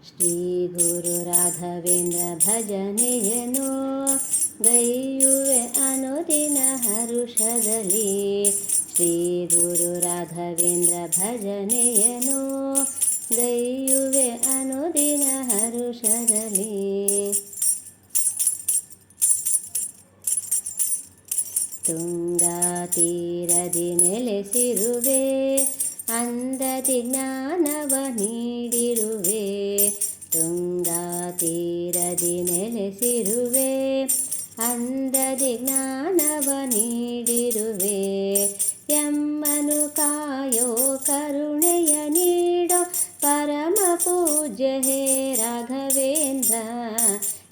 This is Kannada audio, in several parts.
ಶ್ರೀ ಗುರು ರಾಘವೇಂದ್ರ ಭಜನೆಯನು ಗೈಯುವೆ ಅನುದಿನ ಹರುಷದಲ್ಲಿ. ಶ್ರೀ ಗುರು ರಾಘವೇಂದ್ರ ಭಜನೆಯನು ಗೈಯುವೆ ಅನುದಿನ ಹರುಷದಲ್ಲಿ. ತುಂಗಾ ತೀರದಿ ನೆಲೆಸಿರುವೆ, ಅಂದದಿ ಜ್ಞಾನವ ನೀಡಿರುವೆ. ತುಂಗಾ ತೀರದಿ ನೆಲೆಸಿರುವೆ, ಅಂದದಿ ಜ್ಞಾನವ ನೀಡಿರುವೆ. ಎಮ್ಮನು ಕಾಯೋ ಕರುಣೆಯ ನೀಡೋ ಪರಮ ಪೂಜ್ಯ ಹೇ ರಾಘವೇಂದ್ರ.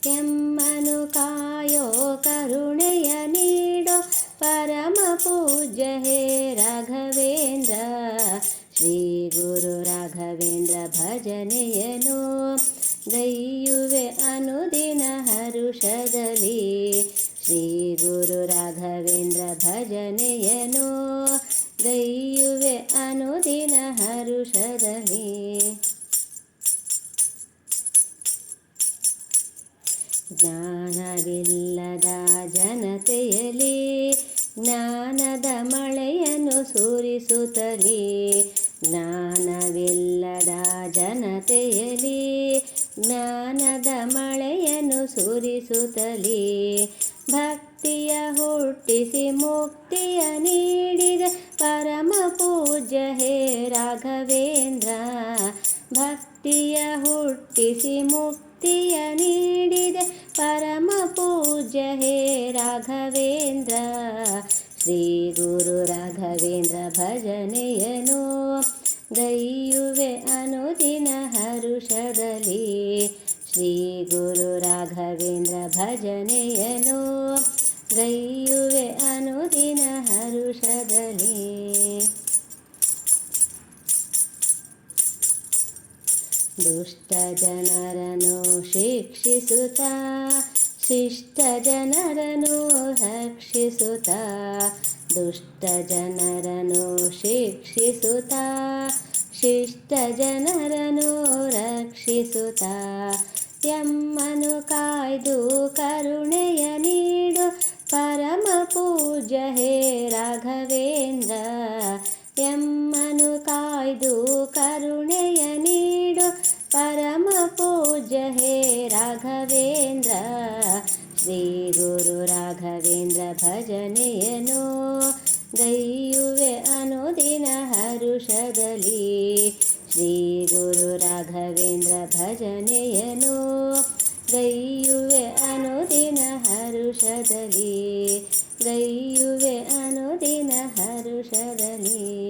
ಎಮ್ಮನು ಕಾಯೋ ಕರುಣೆಯ ನೀಡೋ ಪರಮ ಪೂಜ್ಯ ಹೇ ರಾಘವೇಂದ್ರ. ಶ್ರೀ ಗುರು ರಾಘವೇಂದ್ರ ಭಜನೆಯನು ಗೈಯುವೆ ಅನುದಿನ ಹರುಷದಲ್ಲಿ. ಶ್ರೀ ಗುರು ರಾಘವೇಂದ್ರ ಭಜನೆಯನು ಗೈಯುವೆ ಅನುದಿನ ಹರುಷದಲ್ಲಿ. ಜ್ಞಾನವಿಲ್ಲದ ಜನತೆಯಲ್ಲಿ ಜ್ಞಾನದ ಮಳೆಯನ್ನು ಸುರಿಸುತ್ತಲೇ. ಜ್ಞಾನವಿಲ್ಲದ ಜನತೆಯಲ್ಲಿ ಜ್ಞಾನದ ಮಳೆಯನ್ನು ಸುರಿಸುತ್ತಲೇ. ಭಕ್ತಿಯ ಹುಟ್ಟಿಸಿ ಮುಕ್ತಿಯ ನೀಡಿದ ಪರಮ ಪೂಜ್ಯ ಹೇ ರಾಘವೇಂದ್ರ. ಭಕ್ತಿಯ ಹುಟ್ಟಿಸಿ ಮುಕ್ತಿಯ ನೀಡಿದ ಪರಮ ಪೂಜ್ಯ ಹೇ ರಾಘವೇಂದ್ರ. ಶ್ರೀ ಗುರು ರಾಘವೇಂದ್ರ ಭಜನೆಯನು ಗೈಯುವೆ ಅನುದಿನ ಹರುಷದಲ್ಲಿ. ಶ್ರೀ ಗುರು ರಾಘವೇಂದ್ರ ಭಜನೆಯನು ಗೈಯುವೆ ಅನುದಿನ ಹರುಷದಲ್ಲಿ. ದುಷ್ಟ ಜನರನ್ನು ಶಿಕ್ಷಿಸುತ್ತಾ, ಶಿಷ್ಟ ಜನರನ್ನು ರಕ್ಷಿಸುತ್ತಾ. ದುಷ್ಟ ಜನರನ್ನು ಶಿಕ್ಷಿಸುತ್ತಾ, ಶಿಷ್ಟ ಜನರನ್ನು ರಕ್ಷಿಸುತ್ತಾ. ಎಮ್ಮನು ಕಾಯ್ದು ಕರುಣೆಯ ನೀಡು ಪರಮ ಪೂಜ್ಯ ಹೇ ರಾಘವೇಂದ್ರ. ಎಮ್ಮನು ಕಾಯ್ದು ಕರುಣೆಯ ನೀಡು ಪರಮ ಪೂಜ್ಯ ಹೇ ರಾಘವೇಂದ್ರ. ಶ್ರೀ ಗುರು ರಾಘವೇಂದ್ರ ಭಜನೆಯನು ಗೈಯುವೆ ಅನುದಿನ ಹರುಷದಲ್ಲಿ. ಶ್ರೀ ಗುರು ರಾಘವೇಂದ್ರ ಭಜನೆಯನು ಗೈಯುವೆ ಅನುದಿನ ಹರುಷದಲ್ಲಿ. ಗೈಯುವೆ ಅನುದಿನ ಹರುಷದಲ್ಲಿ.